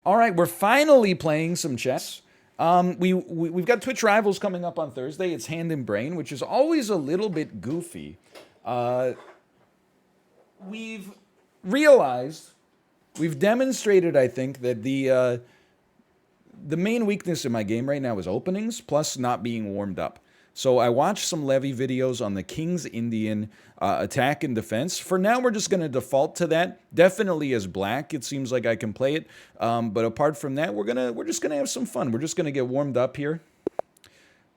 All right, we're finally playing some chess. We've got Twitch Rivals coming up on Thursday. It's Hand and Brain, which is always a little bit goofy. We've realized, we've demonstrated, I think, that the main weakness in my game right now is openings, plus not being warmed up. So I watched some Levy videos on the King's Indian attack and defense. For now, we're just going to default to that. Definitely as black, it seems like I can play it. But apart from that, we're just gonna have some fun. We're just gonna get warmed up here,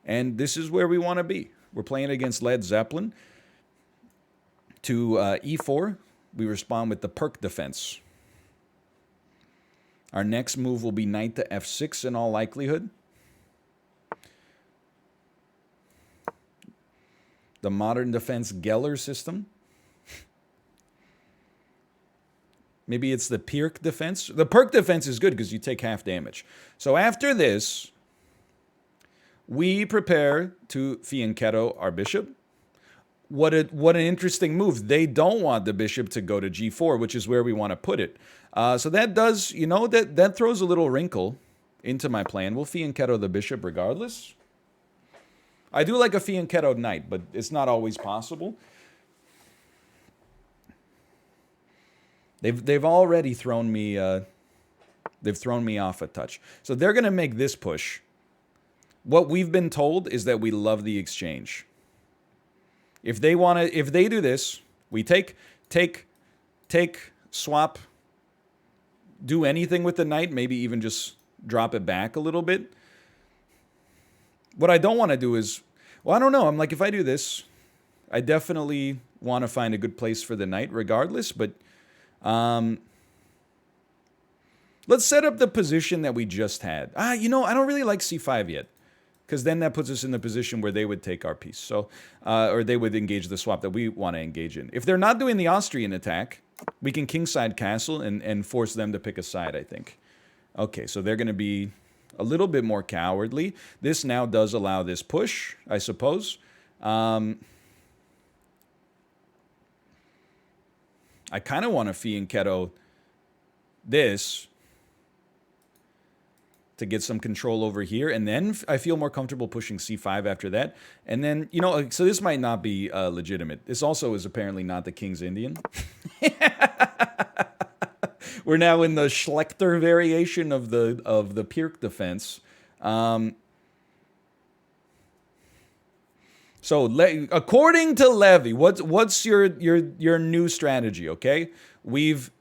and this is where we want to be. We're playing against Led Zeppelin. To e4, we respond with the perk defense. Our next move will be knight to f6 in all likelihood. The modern defense Geller system. Maybe it's the perk defense. The perk defense is good because you take half damage. So after this, we prepare to fianchetto our bishop. What an interesting move. They don't want the bishop to go to g4, which is where we want to put it. So that does, you know, that throws a little wrinkle into my plan. We'll fianchetto the bishop regardless. I do like a fianchetto knight, but it's not always possible. They've already thrown me they've thrown me off a touch. So they're going to make this push. What we've been told is that we love the exchange. If they do this, we take, swap, do anything with the knight, maybe even just drop it back a little bit. What I don't want to do is, well, I don't know. I'm like, if I do this, I definitely want to find a good place for the knight regardless, but let's set up the position that we just had. You know, I don't really like c5 yet, because then that puts us in the position where they would take our piece. So, or they would engage the swap that we want to engage in. If they're not doing the Austrian attack, we can kingside castle and force them to pick a side, I think. Okay, so they're going to be a little bit more cowardly. This now does allow this push, I suppose. I kind of want to fianchetto this to get some control over here, and then I feel more comfortable pushing c5 after that. And then, you know, so this might not be legitimate. This also is apparently not the King's Indian. We're now in the Schlechter variation of the Pirk defense. So according to Levy, what's your new strategy? Okay, we've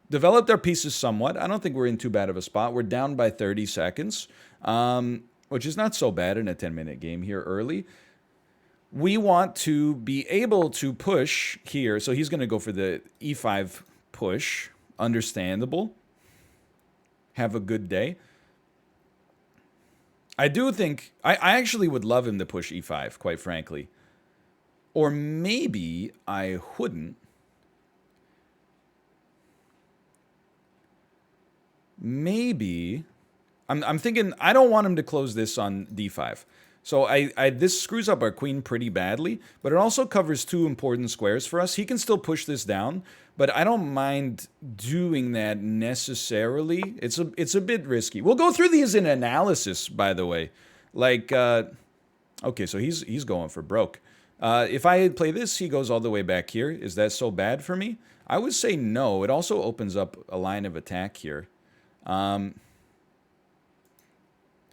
developed our pieces somewhat. I don't think we're in too bad of a spot. We're down by 30 seconds, which is not so bad in a 10-minute game here early. We want to be able to push here. So he's going to go for the e5 push. Understandable. Have a good day. I do think, I actually would love him to push e5, quite frankly. Or maybe I wouldn't. Maybe, I'm thinking, I don't want him to close this on d5. So this screws up our queen pretty badly, but it also covers two important squares for us. He can still push this down, but I don't mind doing that necessarily. It's a bit risky. We'll go through these in analysis, by the way. Like, okay, so he's going for broke. If I play this, he goes all the way back here. Is that so bad for me? I would say no. It also opens up a line of attack here.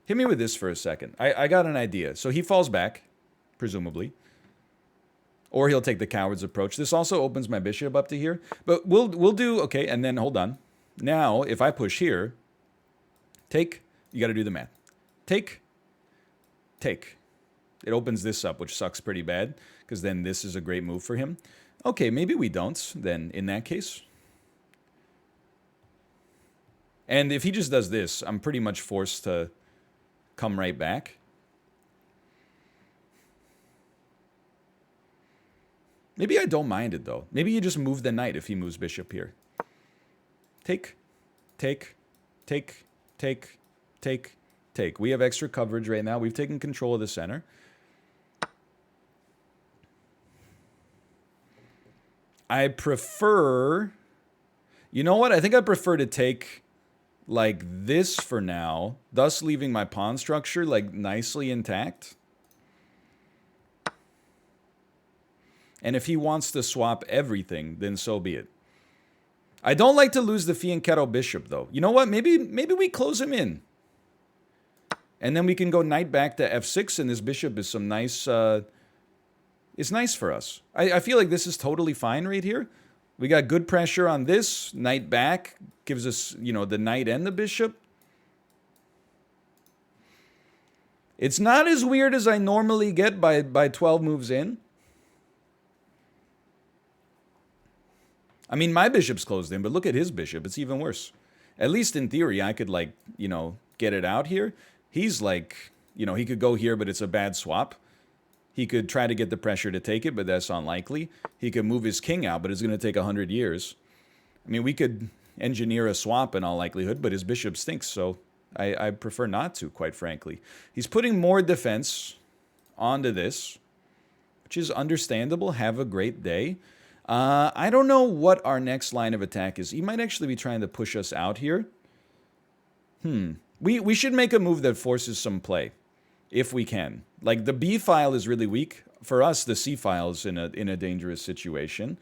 Hit me with this for a second. I got an idea. So he falls back, presumably. Or he'll take the coward's approach. This also opens my bishop up to here. But we'll do, okay, and then hold on. Now, if I push here, take, you got to do the math. Take. It opens this up, which sucks pretty bad, because then this is a great move for him. Okay, maybe we don't, then, in that case. And if he just does this, I'm pretty much forced to come right back. Maybe I don't mind it, though. Maybe you just move the knight if he moves bishop here. Take. We have extra coverage right now. We've taken control of the center. I prefer... You know what? I think I prefer to take like this for now, thus leaving my pawn structure like nicely intact. And if he wants to swap everything, then so be it. I don't like to lose the Fianchetto bishop, though. You know what? Maybe we close him in. And then we can go knight back to f6, and this bishop is some nice... it's nice for us. I feel like this is totally fine right here. We got good pressure on this. Knight back gives us, you know, the knight and the bishop. It's not as weird as I normally get by 12 moves in. I mean, my bishop's closed in, but look at his bishop. It's even worse. At least in theory, I could, like, you know, get it out here. He's like, you know, he could go here, but it's a bad swap. He could try to get the pressure to take it, but that's unlikely. He could move his king out, but it's going to take 100 years. I mean, we could engineer a swap in all likelihood, but his bishop stinks, so I prefer not to, quite frankly. He's putting more defense onto this, which is understandable. Have a great day. I don't know what our next line of attack is. He might actually be trying to push us out here. We should make a move that forces some play, if we can. Like, the B file is really weak. For us, the C file is in a dangerous situation.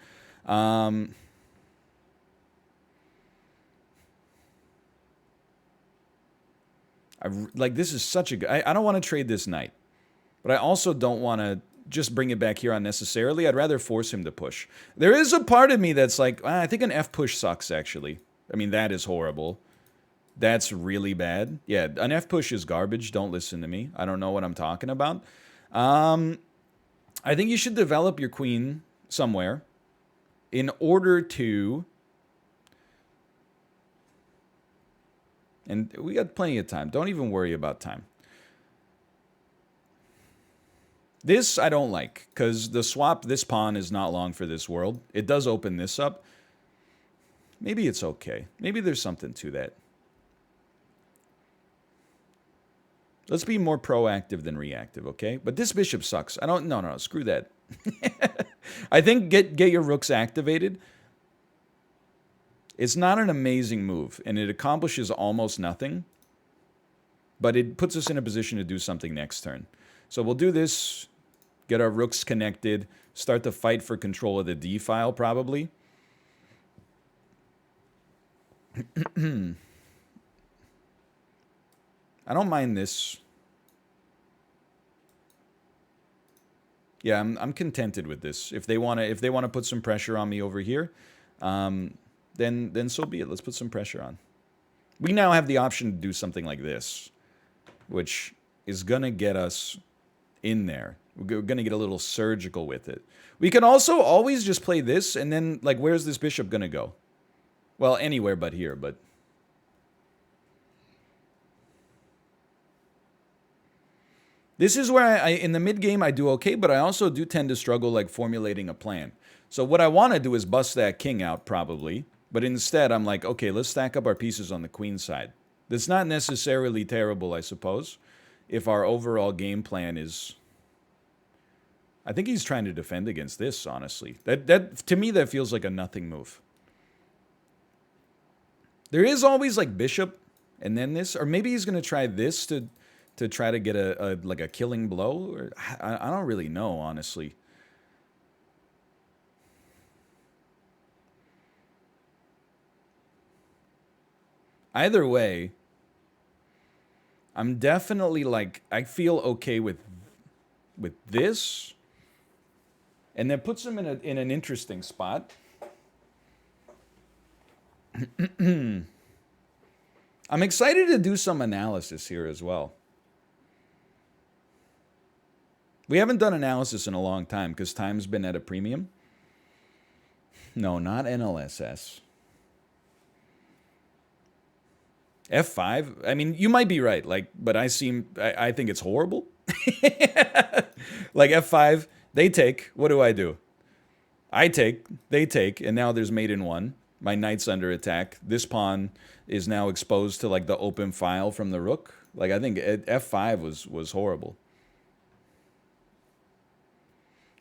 Like, this is such a good... I don't want to trade this knight. But I also don't want to just bring it back here unnecessarily. I'd rather force him to push. There is a part of me that's like, I think an F push sucks, actually. I mean, that is horrible. That's really bad. Yeah, an F push is garbage. Don't listen to me. I don't know what I'm talking about. I think you should develop your queen somewhere in order to... And we got plenty of time. Don't even worry about time. This I don't like, because the swap, this pawn is not long for this world. It does open this up. Maybe it's okay. Maybe there's something to that. Let's be more proactive than reactive, okay? But this bishop sucks. I don't... No, screw that. I think get your rooks activated. It's not an amazing move, and it accomplishes almost nothing. But it puts us in a position to do something next turn. So we'll do this... Get our rooks connected. Start to fight for control of the D file, probably. I don't mind this. Yeah, I'm contented with this. If they wanna put some pressure on me over here, then so be it. Let's put some pressure on. We now have the option to do something like this, which is gonna get us in there. We're going to get a little surgical with it. We can also always just play this, and then, like, where's this bishop going to go? Well, anywhere but here, but... This is where in the mid-game, I do okay, but I also do tend to struggle, like, formulating a plan. So what I want to do is bust that king out, probably. But instead, I'm like, okay, let's stack up our pieces on the queen side. That's not necessarily terrible, I suppose, if our overall game plan is... I think he's trying to defend against this, honestly. That to me, that feels like a nothing move. There is always, like, bishop and then this. Or maybe he's going to try this to try to get a killing blow. Or, I don't really know, honestly. Either way, I'm definitely, like, I feel okay with this. And that puts him in an interesting spot. I'm excited to do some analysis here as well. We haven't done analysis in a long time because time's been at a premium. No, not NLSS. F5? I mean, you might be right, like, but I think it's horrible. Like, F5... They take. What do? I take. They take. And now there's mate in one. My knight's under attack. This pawn is now exposed to, like, the open file from the rook. Like, I think F5 was horrible.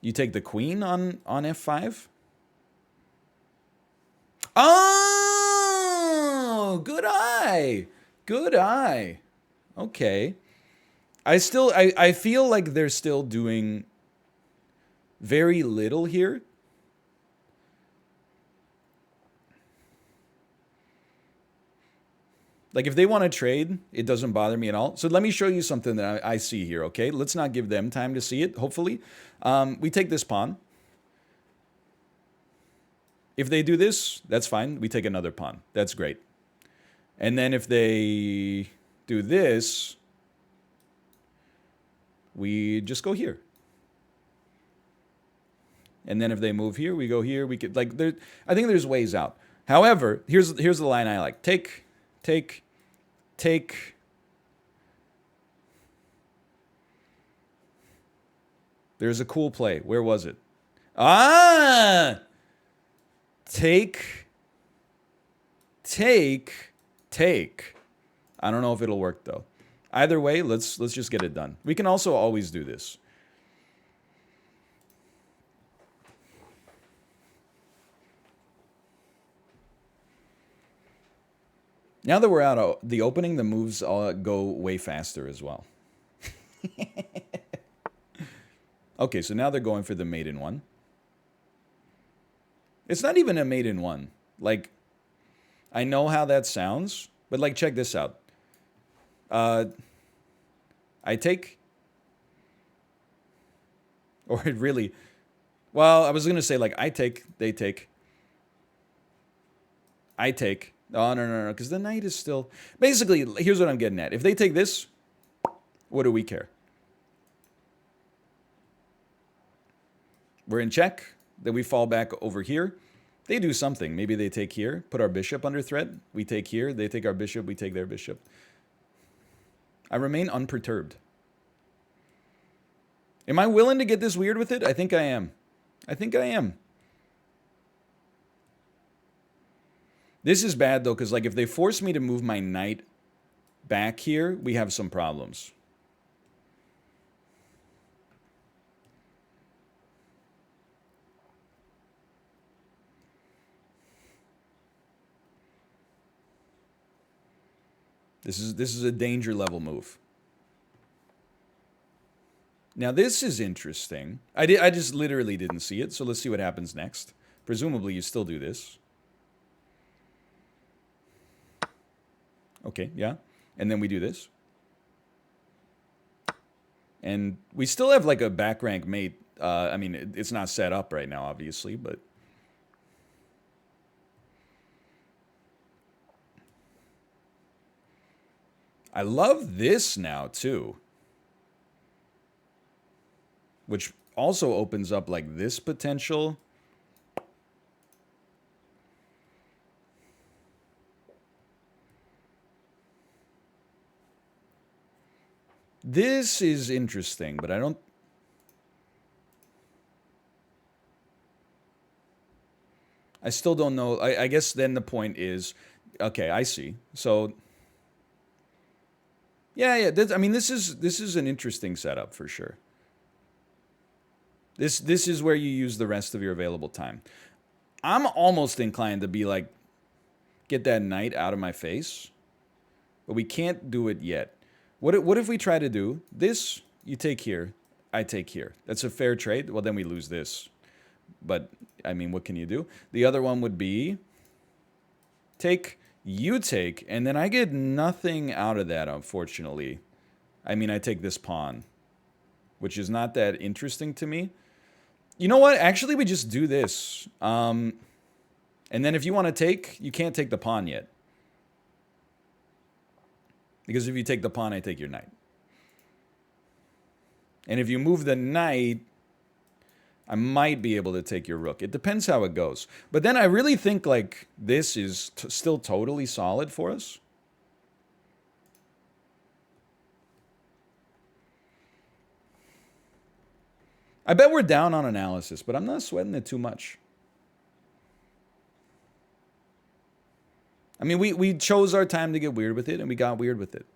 You take the queen on F5? Oh! Oh, good eye. Good eye. Okay. I feel like they're still doing very little here. Like if they want to trade, it doesn't bother me at all. So let me show you something that I see here, okay? Let's not give them time to see it, hopefully. We take this pawn. If they do this, that's fine. We take another pawn. That's great. And then if they do this, we just go here. And then if they move here, we go here. We could like there. I think there's ways out. However, here's the line I like. Take. There's a cool play. Where was it? Ah! Take. I don't know if it'll work though. Either way, let's just get it done. We can also always do this. Now that we're out of the opening, the moves go way faster as well. Okay, so now they're going for the mate in one. It's not even a mate in one. Like, I know how that sounds, but like, check this out. I take, or it really, well, I was going to say like, I take, they take, I take. Oh, no, because the knight is still... Basically, here's what I'm getting at. If they take this, what do we care? We're in check. Then we fall back over here. They do something. Maybe they take here, put our bishop under threat. We take here. They take our bishop. We take their bishop. I remain unperturbed. Am I willing to get this weird with it? I think I am. I think I am. This is bad, though, because like if they force me to move my knight back here, we have some problems. This is a danger level move. Now this is interesting. I just literally didn't see it, so let's see what happens next. Presumably you still do this. Okay, yeah. And then we do this. And we still have like a back rank mate. I mean, it's not set up right now, obviously, but... I love this now, too. Which also opens up like this potential. This is interesting, but I don't... I still don't know. I guess then the point is... Okay, I see. So... Yeah. I mean, this is an interesting setup for sure. This is where you use the rest of your available time. I'm almost inclined to be like, get that knight out of my face. But we can't do it yet. What if we try to do this? You take here, I take here. That's a fair trade. Well, then we lose this. But, I mean, what can you do? The other one would be take, you take, and then I get nothing out of that, unfortunately. I mean, I take this pawn, which is not that interesting to me. You know what? Actually, we just do this. And then if you want to take, you can't take the pawn yet. Because if you take the pawn, I take your knight. And if you move the knight, I might be able to take your rook. It depends how it goes. But then I really think like this is still totally solid for us. I bet we're down on analysis, but I'm not sweating it too much. I mean, we chose our time to get weird with it, and we got weird with it.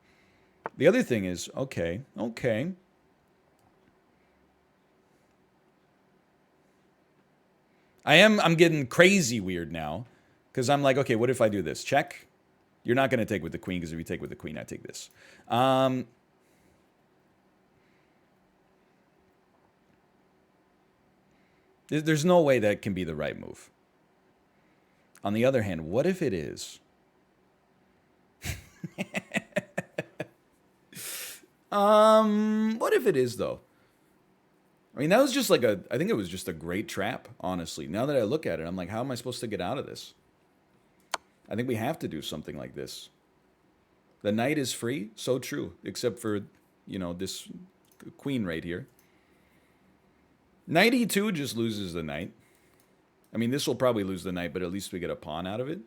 The other thing is, okay. I'm getting crazy weird now, because I'm like, okay, what if I do this? Check. You're not going to take with the queen, because if you take with the queen, I take this. There's no way that can be the right move. On the other hand, what if it is? What if it is, though? I mean, that was just like I think it was just a great trap, honestly. Now that I look at it, I'm like, how am I supposed to get out of this? I think we have to do something like this. The knight is free, so true, except for, you know, this queen right here. Knight e2 just loses the knight. I mean, this will probably lose the knight, but at least we get a pawn out of it.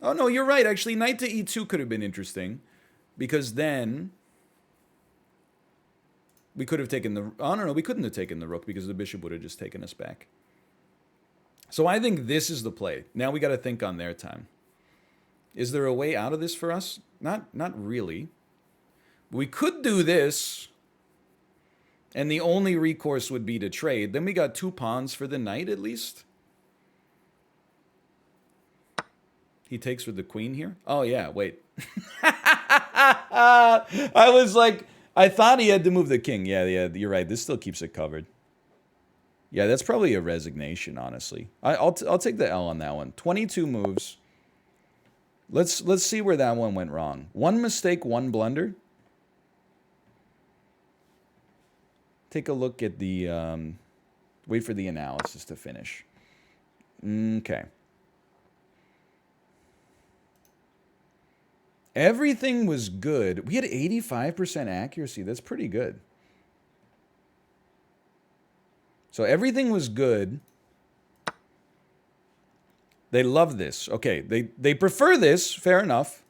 Oh, no, you're right. Actually, knight to e2 could have been interesting, because then we could have taken the... Oh, no, we couldn't have taken the rook, because the bishop would have just taken us back. So I think this is the play. Now we got to think on their time. Is there a way out of this for us? Not really. We could do this, and the only recourse would be to trade. Then we got 2 pawns for the knight, at least. He takes with the queen here? Oh, yeah, wait. I was like, I thought he had to move the king. Yeah, you're right. This still keeps it covered. Yeah, that's probably a resignation, honestly. I'll take the L on that one. 22 moves. Let's see where that one went wrong. 1 mistake, 1 blunder. Take a look at the... wait for the analysis to finish. Okay. Everything was good. We had 85% accuracy. That's pretty good. So everything was good. They love this. Okay, they prefer this. Fair enough.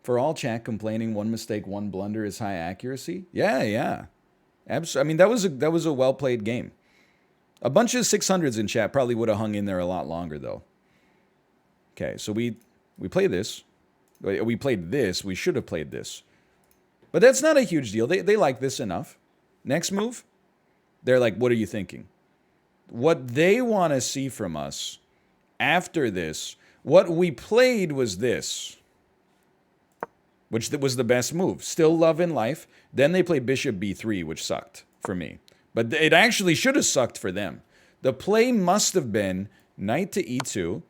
For all chat complaining 1 mistake, 1 blunder is high accuracy. Yeah. I mean, that was a well-played game. A bunch of 600s in chat probably would have hung in there a lot longer, though. Okay, so we play this. We played this. We should have played this. But that's not a huge deal. They like this enough. Next move, they're like, what are you thinking? What they want to see from us after this, what we played was this, which was the best move. Still love in life. Then they play bishop b3, which sucked for me. But it actually should have sucked for them. The play must have been knight to e2.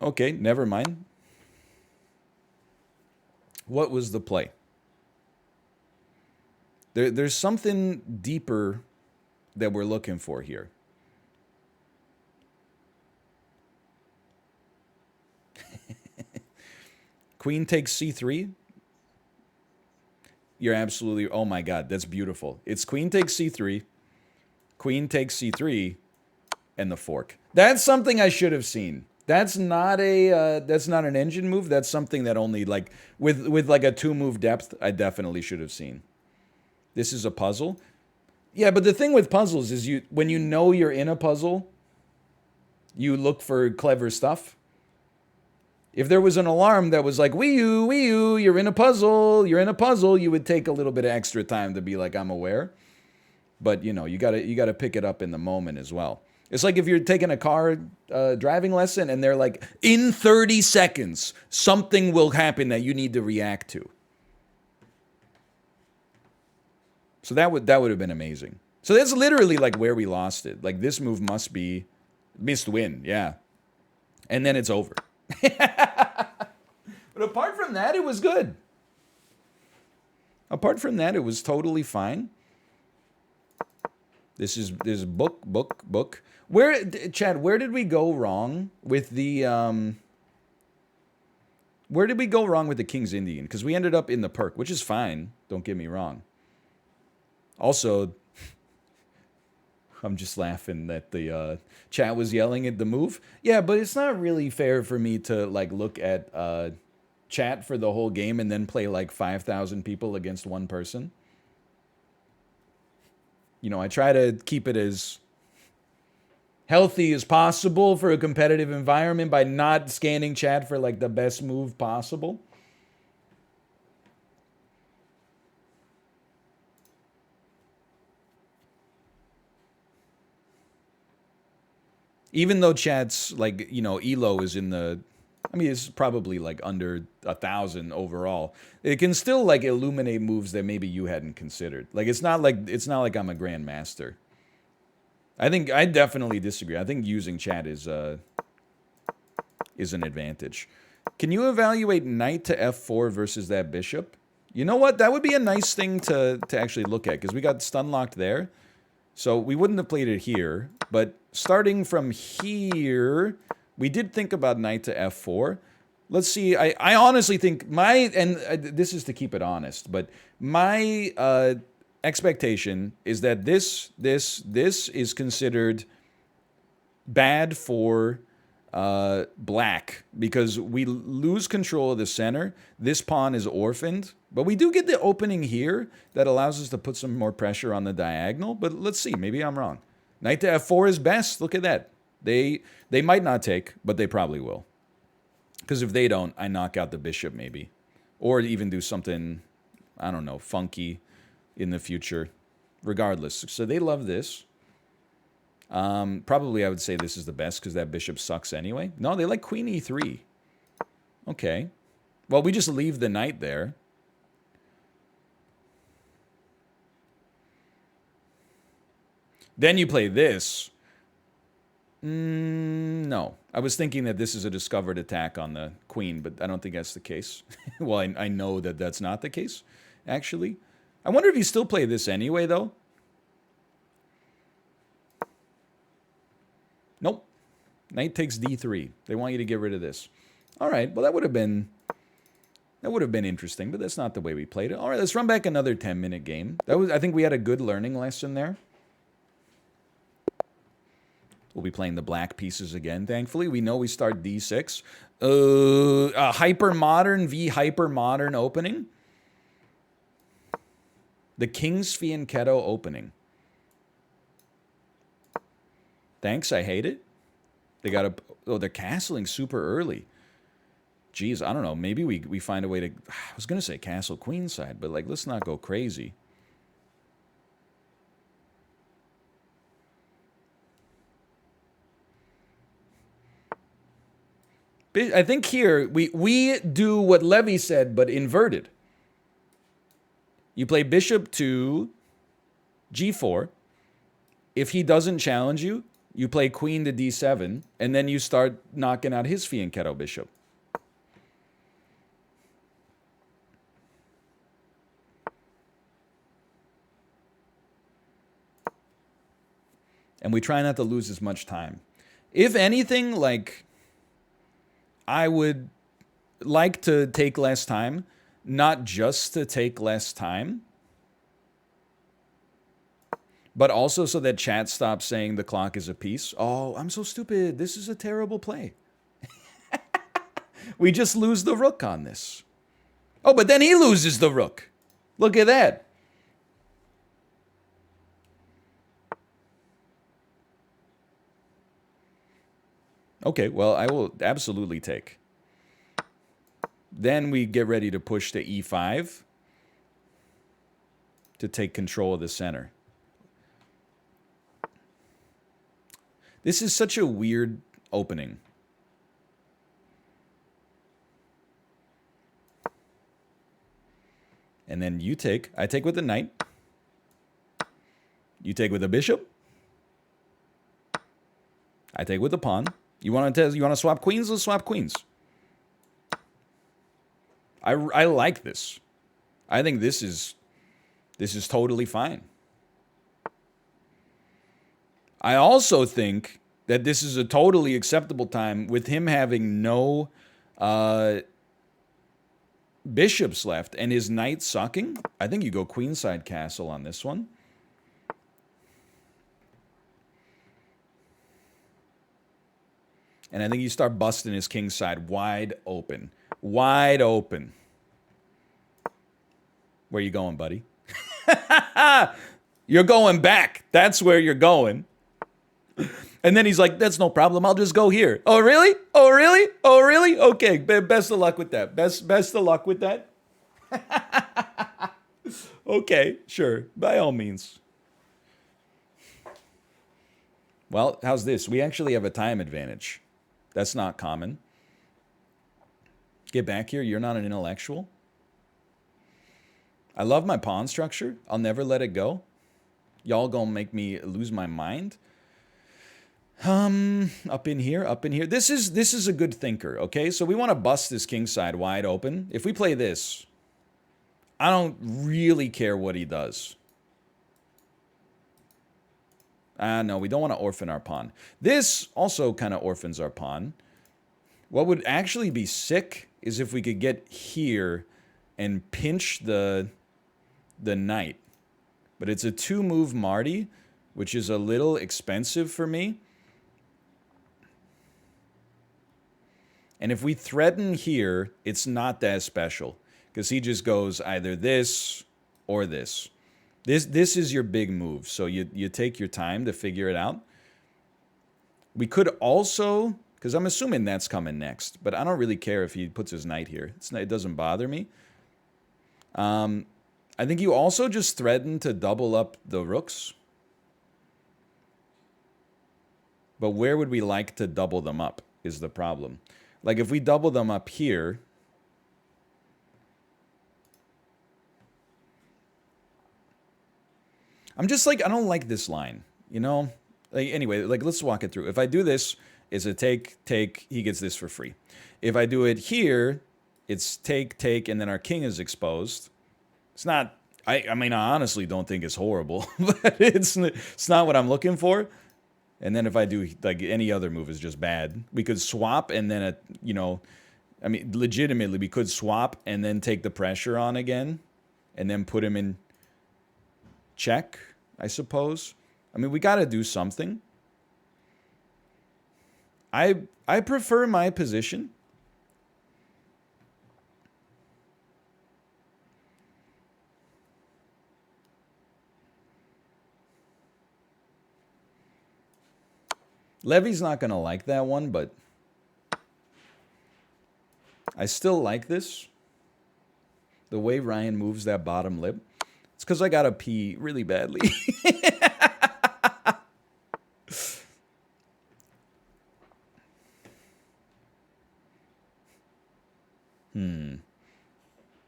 Okay, never mind. What was the play? There's something deeper that we're looking for here. Queen takes c3. You're absolutely... Oh my god, that's beautiful. It's queen takes c3. Queen takes c3. And the fork. That's something I should have seen. That's not an engine move. That's something that only, like, with like a 2-move depth, I definitely should have seen. This is a puzzle. Yeah, but the thing with puzzles is when you know you're in a puzzle, you look for clever stuff. If there was an alarm that was like, wee you, you're in a puzzle, you would take a little bit of extra time to be like, I'm aware. But, you know, you gotta pick it up in the moment as well. It's like if you're taking a car driving lesson and they're like, in 30 seconds, something will happen that you need to react to. So that would have been amazing. So that's literally like where we lost it. Like this move must be missed win, yeah. And then it's over. But apart from that, it was good. Apart from that, it was totally fine. This is book. Chad, where did we go wrong with the where did we go wrong with the King's Indian? Because we ended up in the perk, which is fine. Don't get me wrong. Also, I'm just laughing that the chat was yelling at the move. Yeah, but it's not really fair for me to like look at chat for the whole game and then play like 5,000 people against one person. You know, I try to keep it as healthy as possible for a competitive environment by not scanning chat for like the best move possible. Even though chat's like, elo is in the, I mean, it's probably like under 1,000 overall. It can still like illuminate moves that maybe you hadn't considered. Like it's not like I'm a grandmaster. I think I definitely disagree. I think using chat is an advantage. Can you evaluate knight to f4 versus that bishop? You know what? That would be a nice thing to actually look at because we got stun locked there. So we wouldn't have played it here. But starting from here, we did think about knight to f4. Let's see. I honestly think this is to keep it honest, but my expectation is that this is considered bad for black because we lose control of the center. This pawn is orphaned, but we do get the opening here that allows us to put some more pressure on the diagonal. But let's see, maybe I'm wrong. Knight to f4 is best. Look at that. They might not take, but they probably will. Because if they don't, I knock out the bishop maybe. Or even do something, I don't know, funky in the future. Regardless. So they love this. Probably I would say this is the best because that bishop sucks anyway. No, they like queen e3. Okay. Well, we just leave the knight there. Then you play this. No. I was thinking that this is a discovered attack on the queen, but I don't think that's the case. Well, I know that that's not the case, actually. I wonder if you still play this anyway, though. Nope. Knight takes d3. They want you to get rid of this. All right. Well, that would have been interesting, but that's not the way we played it. All right, let's run back another 10-minute game. I think we had a good learning lesson there. We'll be playing the black pieces again, thankfully. We know we start d6. A hyper-modern v hyper-modern opening. The King's Fianchetto opening. Thanks, I hate it. They got they're castling super early. Jeez, I don't know. Maybe we find a way to... I was going to say castle queenside, but like, let's not go crazy. I think here, we do what Levy said, but inverted. You play bishop to g4. If he doesn't challenge you, you play queen to d7, and then you start knocking out his fianchetto bishop. And we try not to lose as much time. If anything, like, I would like to take less time, not just to take less time, but also so that chat stops saying the clock is a piece. Oh, I'm so stupid. This is a terrible play. We just lose the rook on this. Oh, but then he loses the rook. Look at that. Okay, well, I will absolutely take. Then we get ready to push to e5 to take control of the center. This is such a weird opening. And then you take. I take with the knight. You take with the bishop. I take with the pawn. You want to swap queens? Let's swap queens. I like this. I think this is totally fine. I also think that this is a totally acceptable time with him having no bishops left and his knight sucking. I think you go queenside castle on this one. And I think you start busting his king side wide open. Wide open. Where you going, buddy? You're going back. That's where you're going. And then he's like, that's no problem. I'll just go here. Oh, really? Oh, really? Oh, really? Okay, best of luck with that. Best of luck with that. Okay, sure. By all means. Well, how's this? We actually have a time advantage. That's not common. Get back here. You're not an intellectual. I love my pawn structure. I'll never let it go. Y'all gonna make me lose my mind. Up in here, up in here. This is a good thinker, okay? So we want to bust this king side wide open. If we play this, I don't really care what he does. No, we don't want to orphan our pawn. This also kind of orphans our pawn. What would actually be sick is if we could get here and pinch the knight. But it's a 2-move Marty, which is a little expensive for me. And if we threaten here, it's not that special. Because he just goes either this or this. This is your big move. So you take your time to figure it out. We could also, because I'm assuming that's coming next. But I don't really care if he puts his knight here. It doesn't bother me. I think you also just threaten to double up the rooks. But where would we like to double them up is the problem. Like if we double them up here, I'm just like, I don't like this line, you know? Like, anyway, like let's walk it through. If I do this, it's a take, he gets this for free. If I do it here, it's take, and then our king is exposed. It's not, I mean, I honestly don't think it's horrible, but it's not what I'm looking for. And then if I do, like, any other move is just bad. We could swap and then, you know, I mean, legitimately, we could swap and then take the pressure on again and then put him in check, I suppose. I mean, we got to do something. I prefer my position. Levy's not going to like that one, but I still like this. The way Ryan moves that bottom lip. It's because I got to pee really badly.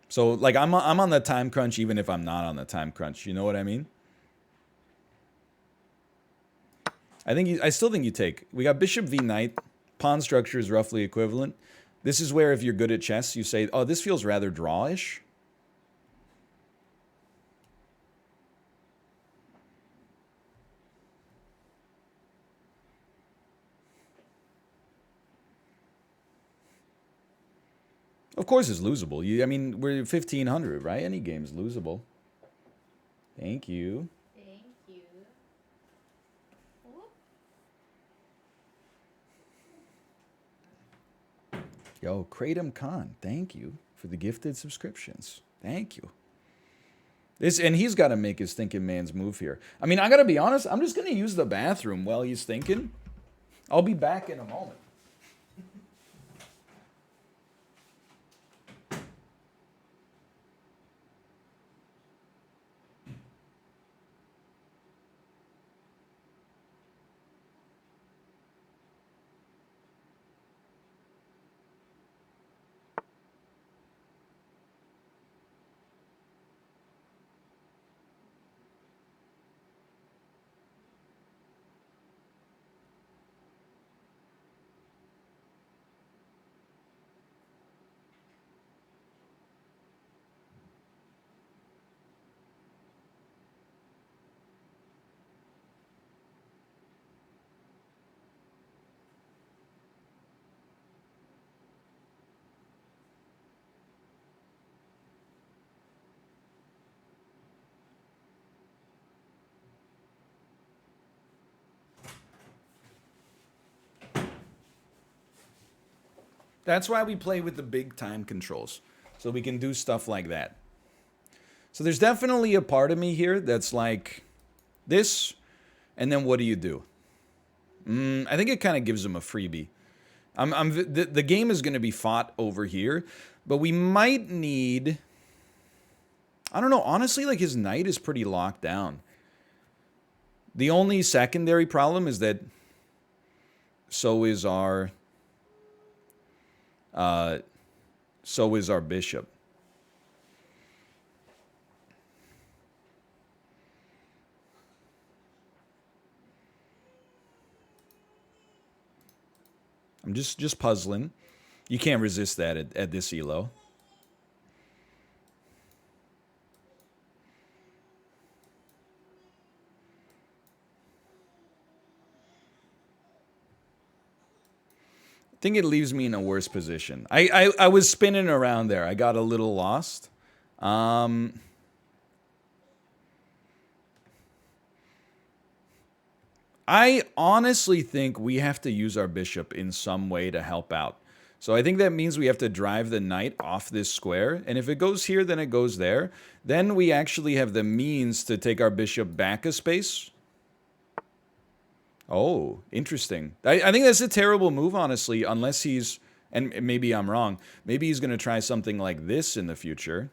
So, like, I'm on the time crunch even if I'm not on the time crunch. You know what I mean? I still think you take. We got bishop v knight. Pawn structure is roughly equivalent. This is where if you're good at chess, you say, oh, this feels rather drawish. Of course it's losable. I mean, we're 1,500, right? Any game's losable. Thank you. Thank you. Yo, Kratom Khan, thank you for the gifted subscriptions. Thank you. And he's got to make his thinking man's move here. I mean, I got to be honest. I'm just going to use the bathroom while he's thinking. I'll be back in a moment. That's why we play with the big time controls. So we can do stuff like that. So there's definitely a part of me here that's like this, and then what do you do? I think it kind of gives him a freebie. The game is going to be fought over here, but we might need... I don't know. Honestly, like his knight is pretty locked down. The only secondary problem is that so is our bishop. I'm just puzzling. You can't resist that at this elo. I think it leaves me in a worse position. I was spinning around there. I got a little lost. I honestly think we have to use our bishop in some way to help out. So I think that means we have to drive the knight off this square. And if it goes here, then it goes there. Then we actually have the means to take our bishop back a space. Oh, interesting. I think that's a terrible move, honestly, unless he's, and maybe I'm wrong, maybe he's going to try something like this in the future.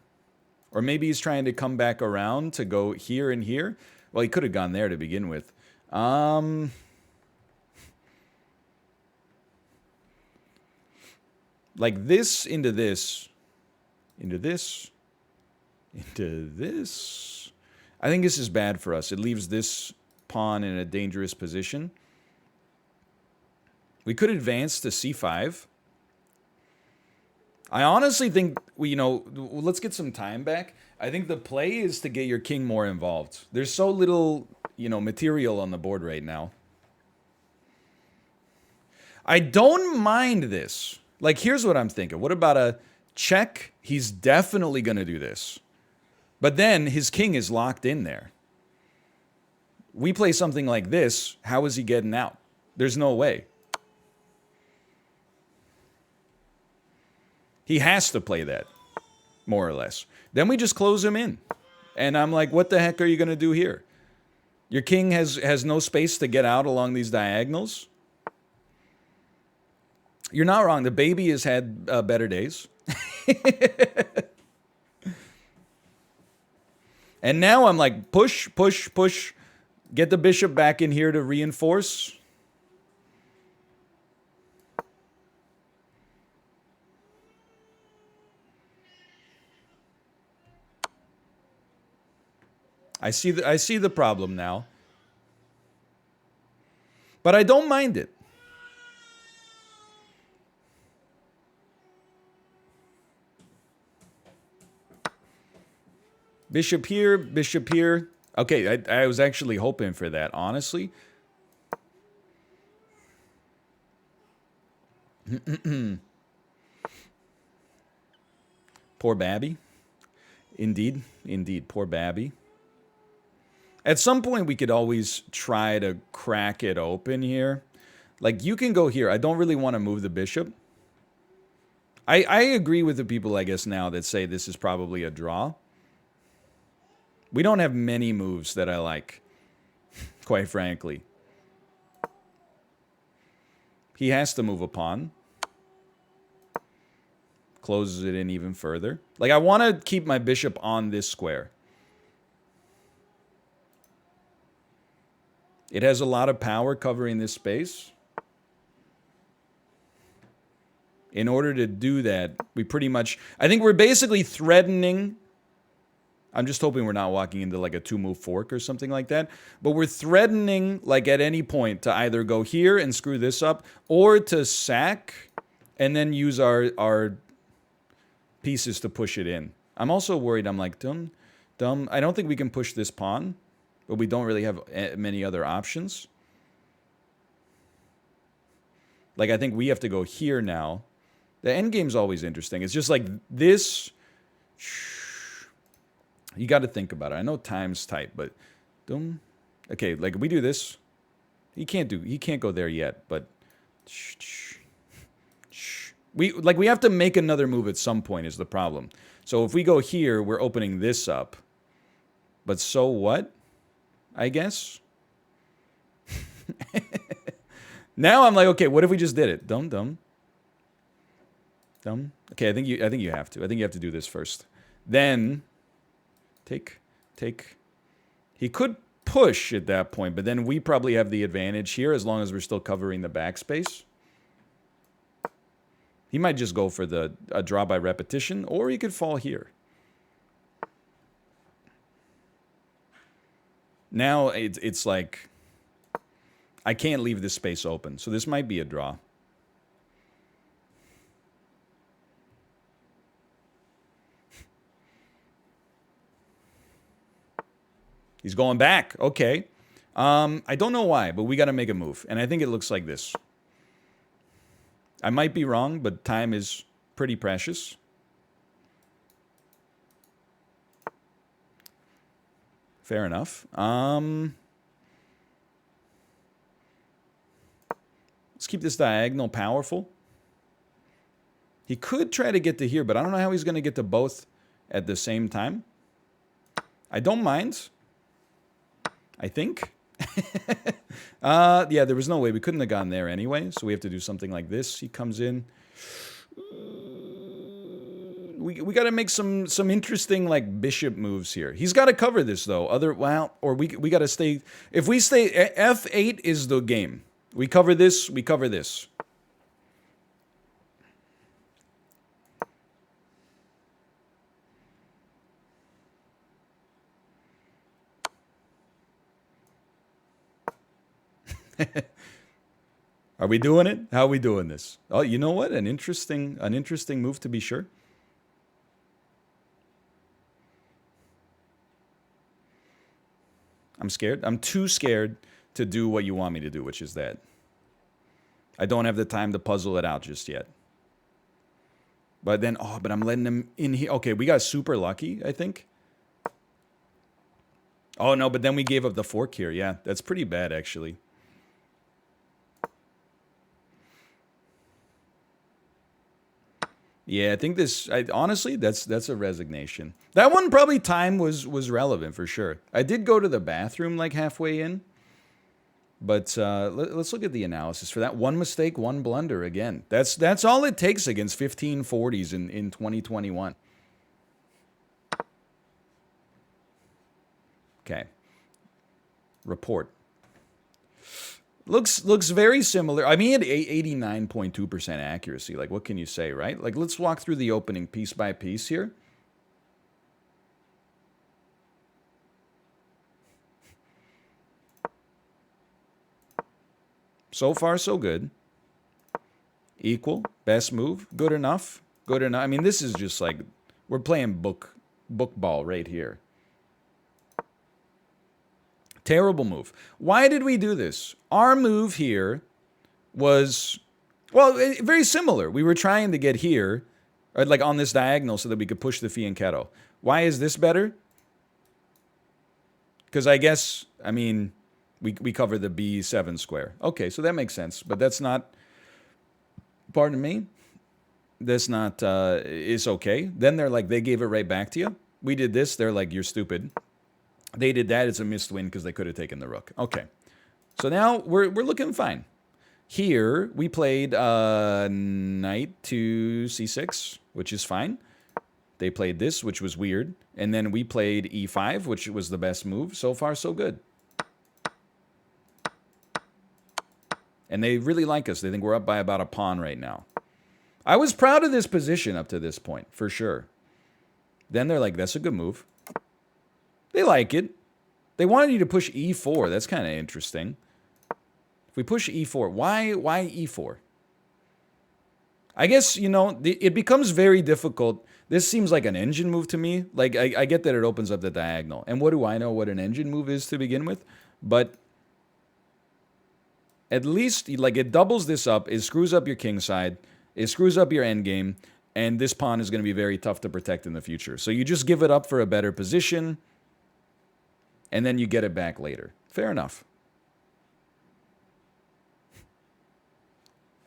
Or maybe he's trying to come back around to go here and here. Well, he could have gone there to begin with. Like this into this, into this, into this. I think this is bad for us. It leaves this pawn in a dangerous position. We could advance to c5. I honestly think, let's get some time back. I think the play is to get your king more involved. There's so little, material on the board right now. I don't mind this. Like, here's what I'm thinking. What about a check? He's definitely going to do this. But then his king is locked in there. We play something like this. How is he getting out? There's no way. He has to play that, more or less. Then we just close him in. And I'm like, what the heck are you going to do here? Your king has no space to get out along these diagonals. You're not wrong. The baby has had better days. And now I'm like, push, push, push. Get the bishop back in here to reinforce. I see the problem now. But I don't mind it. Bishop here, bishop here. Okay, I was actually hoping for that, honestly. Poor Babby. Indeed, indeed, poor Babby. At some point, we could always try to crack it open here. Like, you can go here. I don't really want to move the bishop. I agree with the people, I guess, now that say this is probably a draw. We don't have many moves that I like, quite frankly. He has to move a pawn. Closes it in even further. Like, I want to keep my bishop on this square. It has a lot of power covering this space. In order to do that, we pretty much... I think we're basically threatening... I'm just hoping we're not walking into like a two-move fork or something like that. But we're threatening, like at any point, to either go here and screw this up, or to sack and then use our pieces to push it in. I'm also worried. I'm like, dumb. I don't think we can push this pawn, but we don't really have many other options. Like, I think we have to go here now. The endgame's always interesting. It's just like this... You got to think about it. I know time's tight, but okay, like we do this. He can't go there yet, but we have to make another move at some point is the problem. So if we go here, we're opening this up. But so what? I guess. Now I'm like, okay, what if we just did it? Dumb. Okay, I think you have to. I think you have to do this first. Then take. He could push at that point, but then we probably have the advantage here as long as we're still covering the backspace. He might just go for a draw by repetition, or he could fall here. Now it's like I can't leave this space open, so this might be a draw. He's going back. Okay. I don't know why, but we got to make a move. And I think it looks like this. I might be wrong, but time is pretty precious. Fair enough. Let's keep this diagonal powerful. He could try to get to here, but I don't know how he's going to get to both at the same time. I don't mind. I think. Yeah, there was no way. We couldn't have gone there anyway, so we have to do something like this. He comes in. We got to make some interesting, like, bishop moves here. He's got to cover this, though. Or we got to stay. If we stay, F8 is the game. We cover this, we cover this. Are we doing it? How are we doing this? Oh, you know what? An interesting move to be sure. I'm scared. I'm too scared to do what you want me to do, which is that. I don't have the time to puzzle it out just yet. But then, but I'm letting him in here. Okay, we got super lucky, I think. Oh, no, but then we gave up the fork here. Yeah, that's pretty bad, actually. Yeah, I think this. Honestly, that's a resignation. That one probably time was relevant for sure. I did go to the bathroom like halfway in, but let's look at the analysis for that. One mistake, one blunder. Again, that's all it takes against 1540s in 2021. Okay. Report. Looks very similar. I mean, 89.2% accuracy. Like, what can you say, right? Like, let's walk through the opening piece by piece here. So far, so good. Equal. Best move. Good enough. Good enough. I mean, this is just like, we're playing book ball right here. Terrible move. Why did we do this? Our move here was, well, very similar. We were trying to get here, or like on this diagonal so that we could push the fianchetto. Why is this better? Because I guess, I mean, we cover the B7 square. Okay, so that makes sense. But that's not, pardon me, that's not, it's okay. Then they're like, they gave it right back to you. We did this, they're like, you're stupid. They did that. It's a missed win because they could have taken the rook. Okay. So now we're looking fine. Here, we played knight to c6, which is fine. They played this, which was weird. And then we played e5, which was the best move. So far, so good. And they really like us. They think we're up by about a pawn right now. I was proud of this position up to this point, for sure. Then they're like, that's a good move. They like it. They wanted you to push e4. That's kind of interesting. If we push e4, why e4? I guess, you know, it becomes very difficult. This seems like an engine move to me. Like, I get that it opens up the diagonal. And what do I know what an engine move is to begin with? But at least, like, it doubles this up. It screws up your king side. It screws up your endgame. And this pawn is going to be very tough to protect in the future. So you just give it up for a better position. And then you get it back later. Fair enough.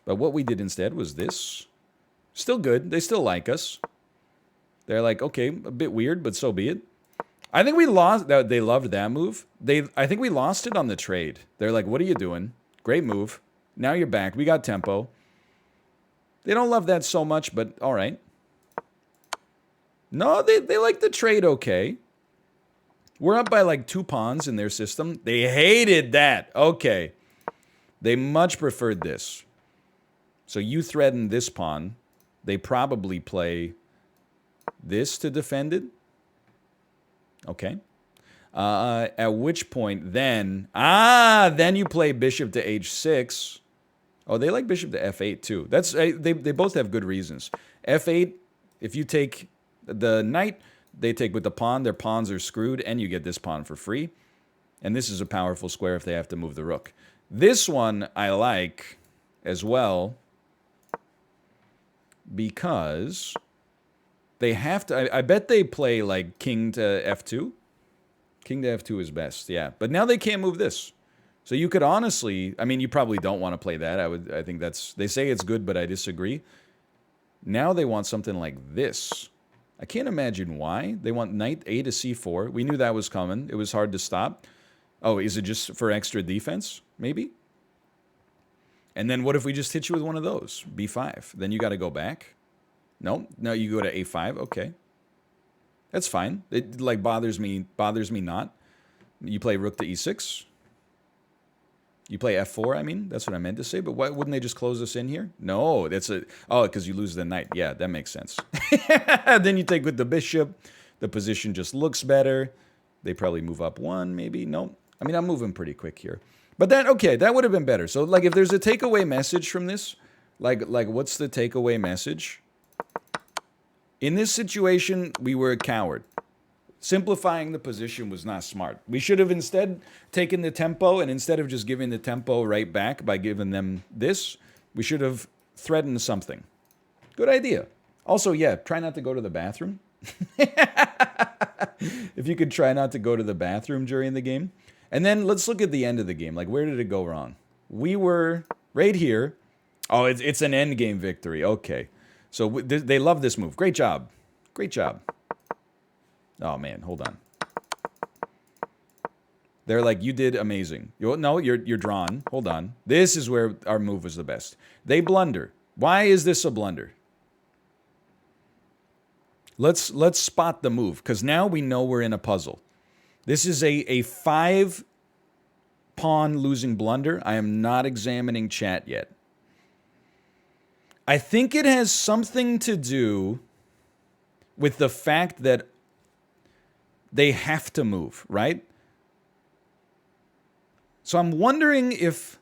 But what we did instead was this. Still good. They still like us. They're like, okay, a bit weird, but so be it. I think we lost. They loved that move. I think we lost it on the trade. They're like, what are you doing? Great move. Now you're back. We got tempo. They don't love that so much, but all right. No, they like the trade okay. We're up by like 2 pawns in their system. They hated that. Okay. They much preferred this. So you threaten this pawn. They probably play this to defend it. Okay. At which point then... then you play bishop to h6. Oh, they like bishop to f8 too. That's they both have good reasons. f8, if you take the knight, they take with the pawn. Their pawns are screwed, and you get this pawn for free. And this is a powerful square if they have to move the rook. This one I like as well because they have to... I bet they play like king to f2. King to f2 is best, yeah. But now they can't move this. So you could honestly... I mean, you probably don't want to play that. I think that's... They say it's good, but I disagree. Now they want something like this. I can't imagine why. They want knight a to c4. We knew that was coming. It was hard to stop. Oh, is it just for extra defense? Maybe? And then what if we just hit you with one of those? b5. Then you got to go back. No, you go to a5. Okay. That's fine. It like bothers me not. You play rook to e6. You play f4, I mean. That's what I meant to say. But why wouldn't they just close us in here? No, that's a... Oh, because you lose the knight. Yeah, that makes sense. Then you take with the bishop. The position just looks better. They probably move up 1, maybe. No. I mean, I'm moving pretty quick here. But then, okay, that would have been better. So, like, if there's a takeaway message from this, like what's the takeaway message? In this situation, we were a coward. Simplifying the position was not smart. We should have instead taken the tempo, and instead of just giving the tempo right back by giving them this, we should have threatened something. Good idea. Also, yeah, try not to go to the bathroom. If you could try not to go to the bathroom during the game. And then let's look at the end of the game. Like, where did it go wrong? We were right here. Oh, it's an end game victory. Okay. So they love this move. Great job. Great job. Oh, man, hold on. They're like, you did amazing. No, you're drawn. Hold on. This is where our move was the best. They blunder. Why is this a blunder? Let's spot the move, because now we know we're in a puzzle. This is a 5-pawn losing blunder. I am not examining chat yet. I think it has something to do with the fact that they have to move, right? So I'm wondering if...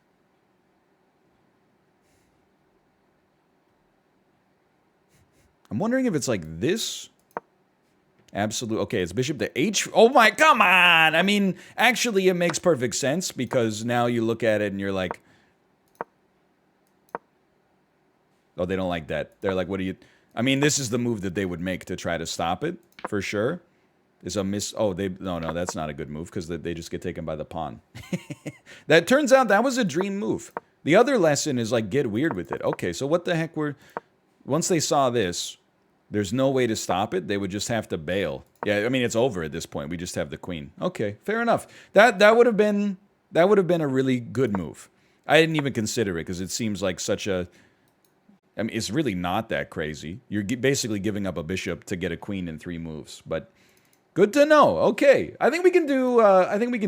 it's like this. Absolute. Okay, it's bishop to h. Oh my, come on! I mean, actually, it makes perfect sense because now you look at it and you're like... Oh, they don't like that. They're like, what do you... I mean, this is the move that they would make to try to stop it, for sure. Is a miss... Oh, no, that's not a good move because they just get taken by the pawn. That turns out that was a dream move. The other lesson is, like, get weird with it. Okay, so what the heck were... Once they saw this, there's no way to stop it. They would just have to bail. Yeah, I mean, it's over at this point. We just have the queen. Okay, fair enough. That would have been a really good move. I didn't even consider it because it seems like such a... I mean, it's really not that crazy. You're basically giving up a bishop to get a queen in 3 moves. But good to know. Okay, I think we can do...